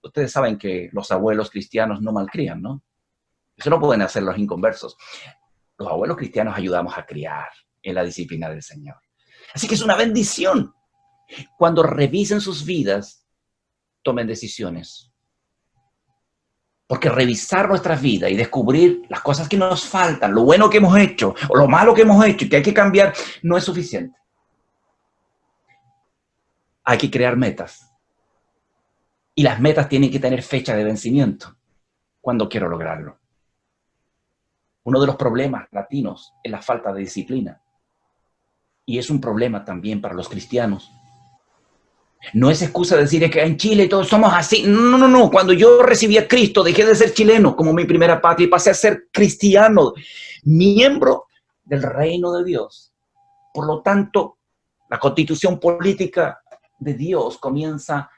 Ustedes saben que los abuelos cristianos no malcrían, ¿no? Eso no pueden hacer los inconversos. Los abuelos cristianos ayudamos a criar en la disciplina del Señor. Así que es una bendición. Cuando revisen sus vidas, tomen decisiones. Porque revisar nuestras vidas y descubrir las cosas que nos faltan, lo bueno que hemos hecho o lo malo que hemos hecho y que hay que cambiar, no es suficiente. Hay que crear metas. Y las metas tienen que tener fecha de vencimiento. ¿Cuándo quiero lograrlo? Uno de los problemas latinos es la falta de disciplina. Y es un problema también para los cristianos. No es excusa decir que en Chile todos somos así. No, no, no. Cuando yo recibí a Cristo, dejé de ser chileno como mi primera patria y pasé a ser cristiano, miembro del reino de Dios. Por lo tanto, la constitución política de Dios comienza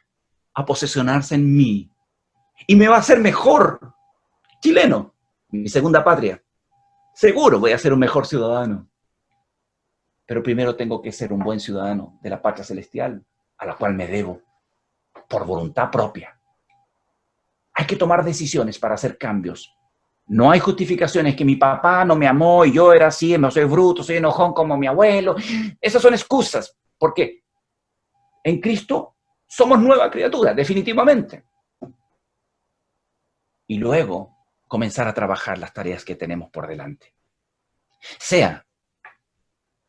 a posesionarse en mí y me va a hacer mejor chileno, mi segunda patria. Seguro voy a ser un mejor ciudadano. Pero primero tengo que ser un buen ciudadano de la patria celestial, a la cual me debo por voluntad propia. Hay que tomar decisiones para hacer cambios. No hay justificaciones que mi papá no me amó y yo era así, no soy bruto, soy enojón como mi abuelo. Esas son excusas, porque en Cristo somos nueva criatura, definitivamente. Y luego comenzar a trabajar las tareas que tenemos por delante. Sea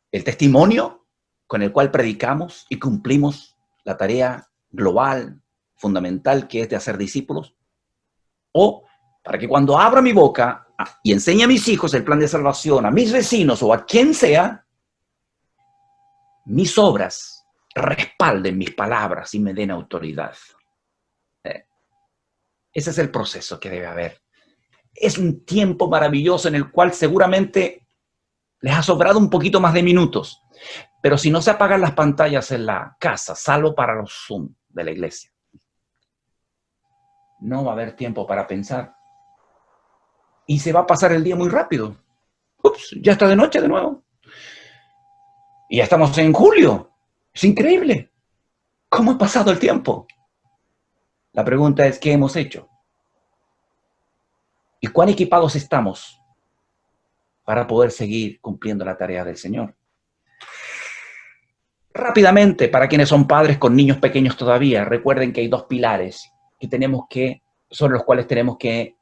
el testimonio con el cual predicamos y cumplimos la tarea global, fundamental, que es de hacer discípulos, o para que cuando abra mi boca y enseñe a mis hijos el plan de salvación, a mis vecinos o a quien sea, mis obras respalden mis palabras y me den autoridad. Ese es el proceso que debe haber. Es un tiempo maravilloso en el cual seguramente les ha sobrado un poquito más de minutos. Pero si no se apagan las pantallas en la casa, salvo para los Zoom de la iglesia, no va a haber tiempo para pensar. Y se va a pasar el día muy rápido. Ups, ya está de noche de nuevo. Y ya estamos en julio. Es increíble. ¿Cómo ha pasado el tiempo? La pregunta es, ¿qué hemos hecho? ¿Y cuán equipados estamos para poder seguir cumpliendo la tarea del Señor? Rápidamente, para quienes son padres con niños pequeños todavía, recuerden que hay dos pilares que son los cuales tenemos que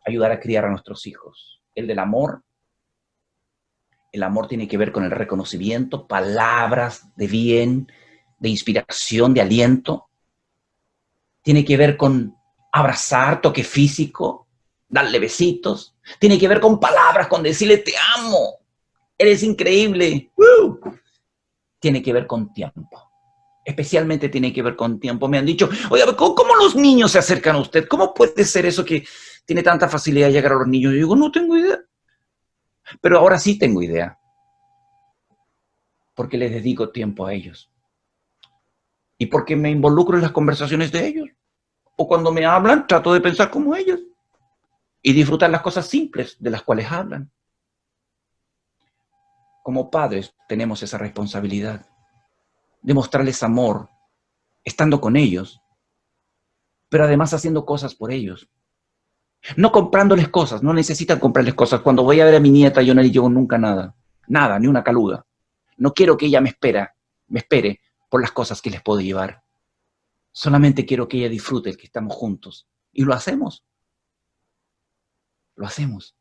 ayudar a criar a nuestros hijos. El del amor El amor tiene que ver con el reconocimiento, palabras de bien, de inspiración, de aliento. Tiene que ver con abrazar, toque físico, darle besitos. Tiene que ver con palabras, con decirle te amo, eres increíble. ¡Woo! Tiene que ver con tiempo. Especialmente tiene que ver con tiempo. Me han dicho, oye, ¿cómo los niños se acercan a usted? ¿Cómo puede ser eso que tiene tanta facilidad de llegar a los niños? Yo digo, no tengo idea. Pero ahora sí tengo idea. Porque les dedico tiempo a ellos. Y porque me involucro en las conversaciones de ellos. O cuando me hablan, trato de pensar como ellos. Y disfrutar las cosas simples de las cuales hablan. Como padres tenemos esa responsabilidad de mostrarles amor, estando con ellos, pero además haciendo cosas por ellos. No comprándoles cosas, no necesitan comprarles cosas. Cuando voy a ver a mi nieta, yo no le llevo nunca nada. Nada, ni una caluga. No quiero que ella me espere por las cosas que les puedo llevar. Solamente quiero que ella disfrute el que estamos juntos. Y lo hacemos. Lo hacemos.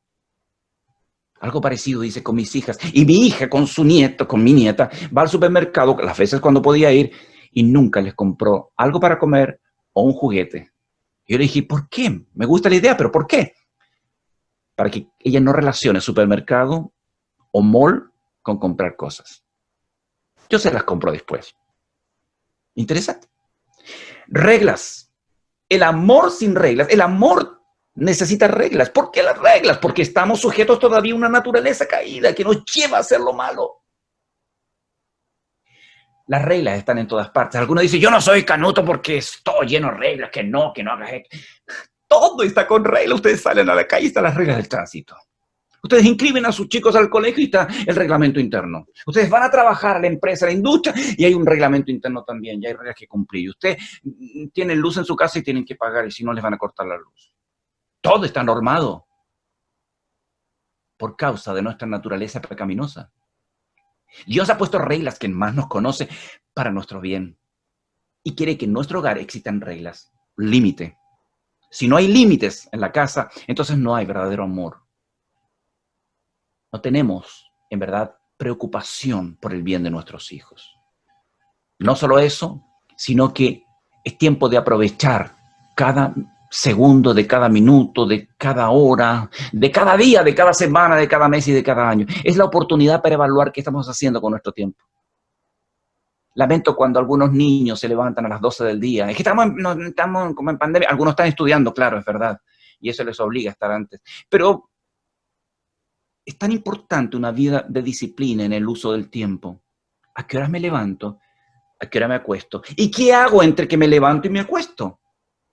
Algo parecido hice con mis hijas. Y mi hija con su nieto, con mi nieta, va al supermercado las veces cuando podía ir y nunca les compró algo para comer o un juguete. Y yo le dije, ¿por qué? Me gusta la idea, pero ¿por qué? Para que ella no relacione supermercado o mall con comprar cosas. Yo se las compro después. Interesante. Reglas. El amor sin reglas. El amor necesita reglas. ¿Por qué las reglas? Porque estamos sujetos todavía a una naturaleza caída que nos lleva a hacer lo malo. Las reglas están en todas partes. Algunos dicen, yo no soy canuto porque estoy lleno de reglas, que no hagas esto. Todo está con reglas. Ustedes salen a la calle y están las reglas del tránsito. Ustedes inscriben a sus chicos al colegio y está el reglamento interno. Ustedes van a trabajar a la empresa, a la industria, y hay un reglamento interno también, y hay reglas que cumplir. Ustedes tienen luz en su casa y tienen que pagar, y si no les van a cortar la luz. Todo está normado por causa de nuestra naturaleza pecaminosa. Dios ha puesto reglas que más nos conoce para nuestro bien. Y quiere que en nuestro hogar existan reglas, límite. Si no hay límites en la casa, entonces no hay verdadero amor. No tenemos, en verdad, preocupación por el bien de nuestros hijos. No solo eso, sino que es tiempo de aprovechar cada segundo, de cada minuto, de cada hora, de cada día, de cada semana, de cada mes y de cada año. Es la oportunidad para evaluar qué estamos haciendo con nuestro tiempo. Lamento cuando algunos niños se levantan a las 12 del día. Es que estamos como en pandemia. Algunos están estudiando, claro, es verdad. Y eso les obliga a estar antes. Pero es tan importante una vida de disciplina en el uso del tiempo. ¿A qué horas me levanto? ¿A qué hora me acuesto? ¿Y qué hago entre que me levanto y me acuesto?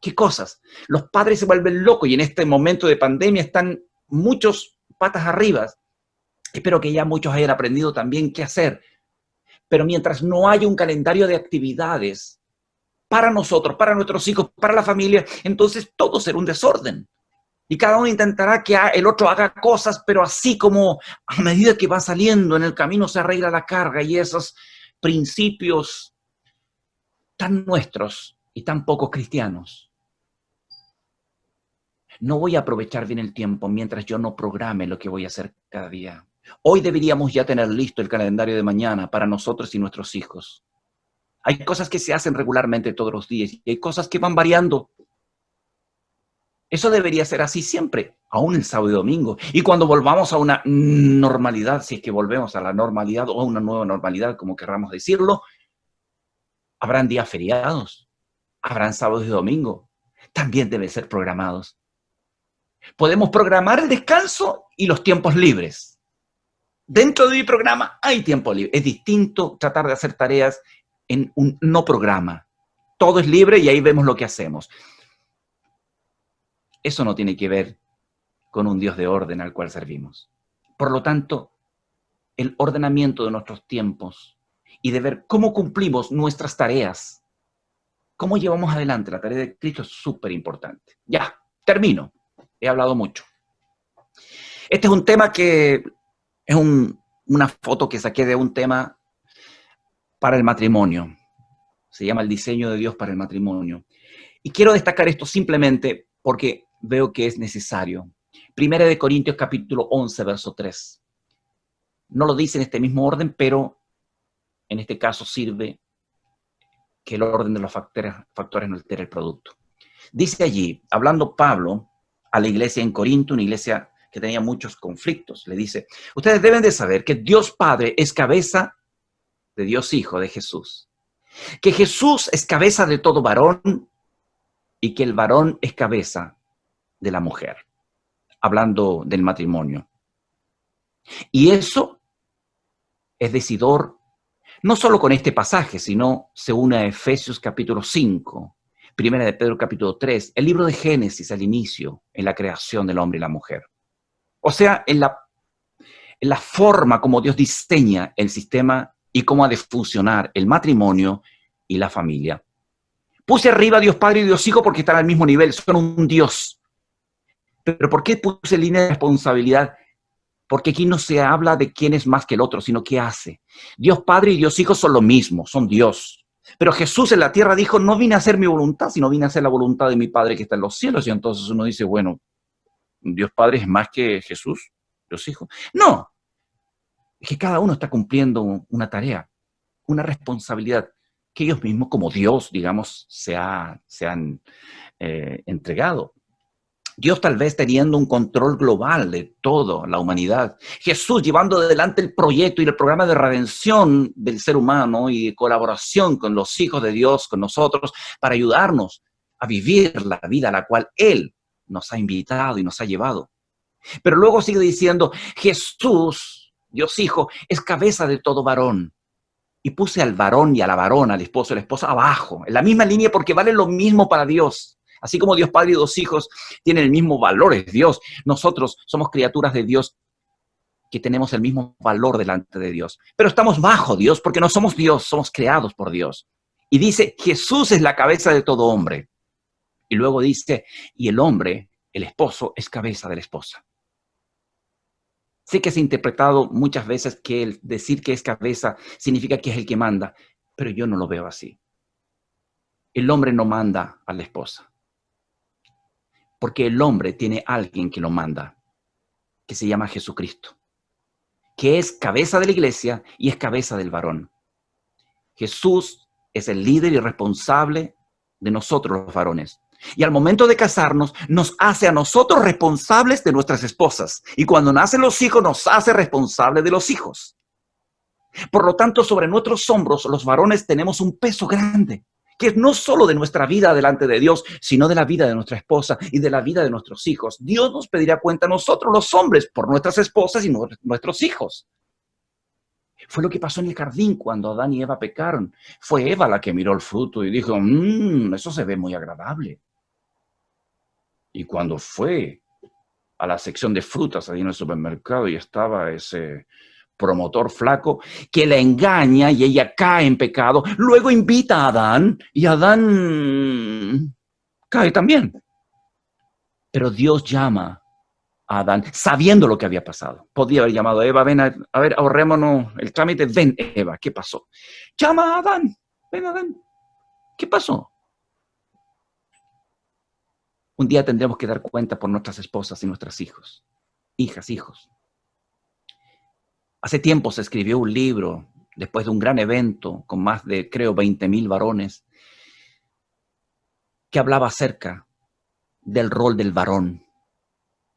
¿Qué cosas? Los padres se vuelven locos y en este momento de pandemia están muchos patas arriba. Espero que ya muchos hayan aprendido también qué hacer. Pero mientras no haya un calendario de actividades para nosotros, para nuestros hijos, para la familia, entonces todo será un desorden. Y cada uno intentará que el otro haga cosas, pero así como a medida que va saliendo en el camino se arregla la carga y esos principios tan nuestros y tan poco cristianos. No voy a aprovechar bien el tiempo mientras yo no programe lo que voy a hacer cada día. Hoy deberíamos ya tener listo el calendario de mañana para nosotros y nuestros hijos. Hay cosas que se hacen regularmente todos los días y hay cosas que van variando. Eso debería ser así siempre, aún el sábado y domingo. Y cuando volvamos a una normalidad, si es que volvemos a la normalidad o a una nueva normalidad, como querramos decirlo, habrán días feriados, habrán sábados y domingos. También deben ser programados. Podemos programar el descanso y los tiempos libres. Dentro de mi programa hay tiempo libre. Es distinto tratar de hacer tareas en un no programa. Todo es libre y ahí vemos lo que hacemos. Eso no tiene que ver con un Dios de orden al cual servimos. Por lo tanto, el ordenamiento de nuestros tiempos y de ver cómo cumplimos nuestras tareas, cómo llevamos adelante la tarea de Cristo es súper importante. Ya, termino. He hablado mucho. Este es un tema que es una foto que saqué de un tema para el matrimonio. Se llama El diseño de Dios para el matrimonio. Y quiero destacar esto simplemente porque veo que es necesario. Primera de Corintios capítulo 11, verso 3. No lo dice en este mismo orden, pero en este caso sirve que el orden de los factores no altere el producto. Dice allí, hablando Pablo a la iglesia en Corinto, una iglesia que tenía muchos conflictos, le dice, ustedes deben de saber que Dios Padre es cabeza de Dios Hijo, de Jesús. Que Jesús es cabeza de todo varón y que el varón es cabeza de la mujer. Hablando del matrimonio. Y eso es decidor, no solo con este pasaje, sino se une a Efesios capítulo 5, Primera de Pedro capítulo 3, el libro de Génesis al inicio, en la creación del hombre y la mujer. O sea, en la forma como Dios diseña el sistema y cómo ha de funcionar el matrimonio y la familia. Puse arriba a Dios Padre y Dios Hijo porque están al mismo nivel, son un Dios. Pero ¿por qué puse línea de responsabilidad? Porque aquí no se habla de quién es más que el otro, sino qué hace. Dios Padre y Dios Hijo son lo mismo, son Dios. Pero Jesús en la tierra dijo, no vine a hacer mi voluntad, sino vine a hacer la voluntad de mi Padre que está en los cielos. Y entonces uno dice, bueno, ¿Dios Padre es más que Jesús, Dios Hijo? No, es que cada uno está cumpliendo una tarea, una responsabilidad que ellos mismos, como Dios, digamos, se han entregado. Dios tal vez teniendo un control global de toda la humanidad. Jesús llevando adelante el proyecto y el programa de redención del ser humano y de colaboración con los hijos de Dios, con nosotros, para ayudarnos a vivir la vida a la cual Él nos ha invitado y nos ha llevado. Pero luego sigue diciendo, Jesús, Dios Hijo, es cabeza de todo varón. Y puse al varón y a la varona, al esposo y a la esposa, abajo, en la misma línea porque vale lo mismo para Dios. Así como Dios Padre y dos hijos tienen el mismo valor, es Dios. Nosotros somos criaturas de Dios que tenemos el mismo valor delante de Dios. Pero estamos bajo Dios porque no somos Dios, somos creados por Dios. Y dice, Jesús es la cabeza de todo hombre. Y luego dice, y el hombre, el esposo, es cabeza de la esposa. Sé que se ha interpretado muchas veces que el decir que es cabeza significa que es el que manda, pero yo no lo veo así. El hombre no manda a la esposa. Porque el hombre tiene a alguien que lo manda, que se llama Jesucristo, que es cabeza de la iglesia y es cabeza del varón. Jesús es el líder y responsable de nosotros los varones. Y al momento de casarnos, nos hace a nosotros responsables de nuestras esposas. Y cuando nacen los hijos, nos hace responsables de los hijos. Por lo tanto, sobre nuestros hombros, los varones tenemos un peso grande, que es no solo de nuestra vida delante de Dios, sino de la vida de nuestra esposa y de la vida de nuestros hijos. Dios nos pedirá cuenta a nosotros, los hombres, por nuestras esposas y nuestros hijos. Fue lo que pasó en el jardín cuando Adán y Eva pecaron. Fue Eva la que miró el fruto y dijo, eso se ve muy agradable. Y cuando fue a la sección de frutas ahí en el supermercado y estaba ese promotor flaco que la engaña y ella cae en pecado, luego invita a Adán y Adán cae también. Pero Dios llama a Adán sabiendo lo que había pasado. Podía haber llamado a Eva, ven a ver, ahorrémonos el trámite, ven Eva, ¿qué pasó? Llama a Adán, ven Adán, ¿qué pasó? Un día tendremos que dar cuenta por nuestras esposas y nuestros hijos, hijas, hijos. Hace tiempo se escribió un libro, después de un gran evento, con más de, creo, 20,000 varones, que hablaba acerca del rol del varón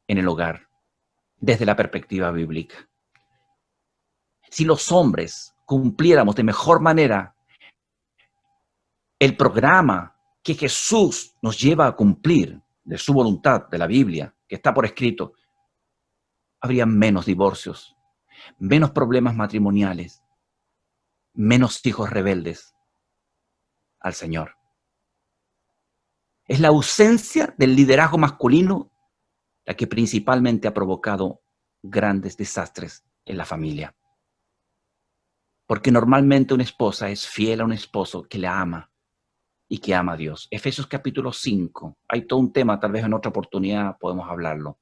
en el hogar, desde la perspectiva bíblica. Si los hombres cumpliéramos de mejor manera el programa que Jesús nos lleva a cumplir, de su voluntad, de la Biblia, que está por escrito, habría menos divorcios, menos problemas matrimoniales, menos hijos rebeldes al Señor. Es la ausencia del liderazgo masculino la que principalmente ha provocado grandes desastres en la familia. Porque normalmente una esposa es fiel a un esposo que la ama y que ama a Dios. Efesios capítulo 5. Hay todo un tema, tal vez en otra oportunidad podemos hablarlo.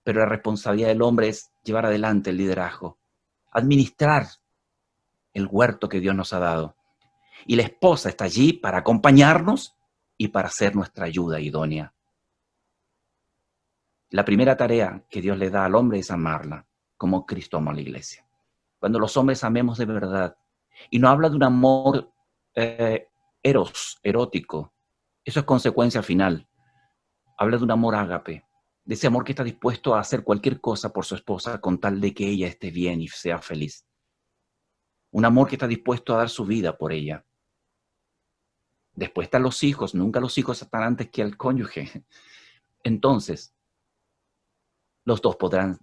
Pero la responsabilidad del hombre es llevar adelante el liderazgo, administrar el huerto que Dios nos ha dado. Y la esposa está allí para acompañarnos y para ser nuestra ayuda idónea. La primera tarea que Dios le da al hombre es amarla, como Cristo amó a la iglesia. Cuando los hombres amemos de verdad. Y no habla de un amor erótico. Eso es consecuencia final. Habla de un amor ágape. De ese amor que está dispuesto a hacer cualquier cosa por su esposa con tal de que ella esté bien y sea feliz. Un amor que está dispuesto a dar su vida por ella. Después están los hijos. Nunca los hijos están antes que el cónyuge. Entonces, los dos podrán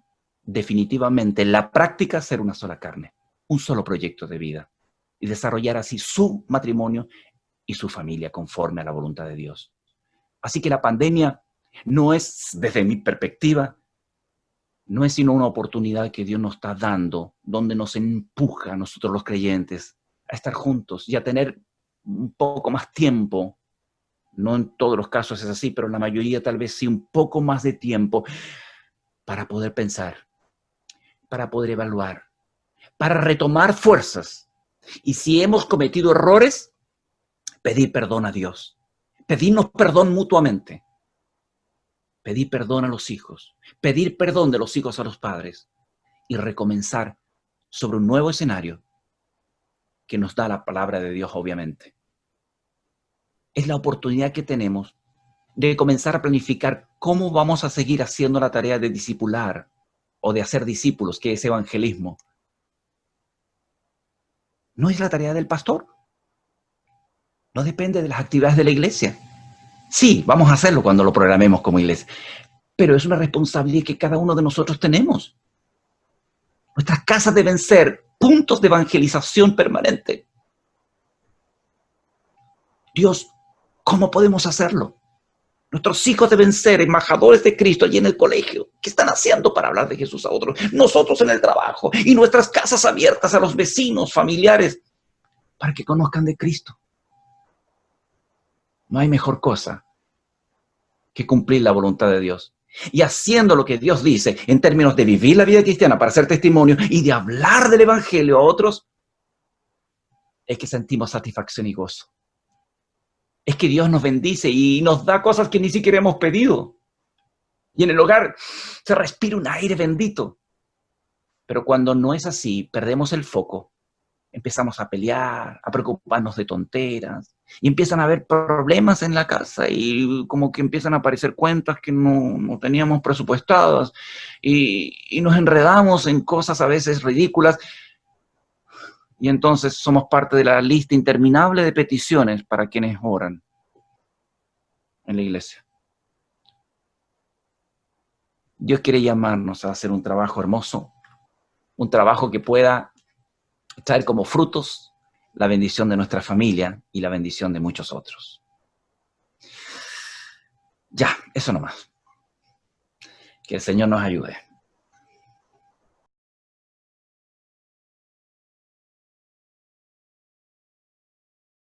definitivamente en la práctica ser una sola carne, un solo proyecto de vida y desarrollar así su matrimonio y su familia conforme a la voluntad de Dios. Así que la pandemia no es, desde mi perspectiva, no es sino una oportunidad que Dios nos está dando, donde nos empuja a nosotros los creyentes a estar juntos y a tener un poco más tiempo. No en todos los casos es así, pero en la mayoría tal vez sí un poco más de tiempo para poder pensar, para poder evaluar, para retomar fuerzas. Y si hemos cometido errores, pedir perdón a Dios. Pedirnos perdón mutuamente. Pedir perdón a los hijos. Pedir perdón de los hijos a los padres. Y recomenzar sobre un nuevo escenario que nos da la palabra de Dios, obviamente. Es la oportunidad que tenemos de comenzar a planificar cómo vamos a seguir haciendo la tarea de discipular o de hacer discípulos, que es evangelismo. No es la tarea del pastor. No depende de las actividades de la iglesia. Sí, vamos a hacerlo cuando lo programemos como iglesia, pero es una responsabilidad que cada uno de nosotros tenemos. Nuestras casas deben ser puntos de evangelización permanente. Dios, ¿cómo podemos hacerlo? Nuestros hijos deben ser embajadores de Cristo allí en el colegio. ¿Qué están haciendo para hablar de Jesús a otros? Nosotros en el trabajo y nuestras casas abiertas a los vecinos, familiares, para que conozcan de Cristo. No hay mejor cosa que cumplir la voluntad de Dios. Y haciendo lo que Dios dice en términos de vivir la vida cristiana para hacer testimonio y de hablar del evangelio a otros, es que sentimos satisfacción y gozo. Es que Dios nos bendice y nos da cosas que ni siquiera hemos pedido. Y en el hogar se respira un aire bendito. Pero cuando no es así, perdemos el foco. Empezamos a pelear, a preocuparnos de tonteras, y empiezan a haber problemas en la casa, y como que empiezan a aparecer cuentas que no teníamos presupuestadas, y nos enredamos en cosas a veces ridículas, y entonces somos parte de la lista interminable de peticiones para quienes oran en la iglesia. Dios quiere llamarnos a hacer un trabajo hermoso, un trabajo que pueda traer como frutos la bendición de nuestra familia y la bendición de muchos otros. Ya, eso nomás. Que el Señor nos ayude.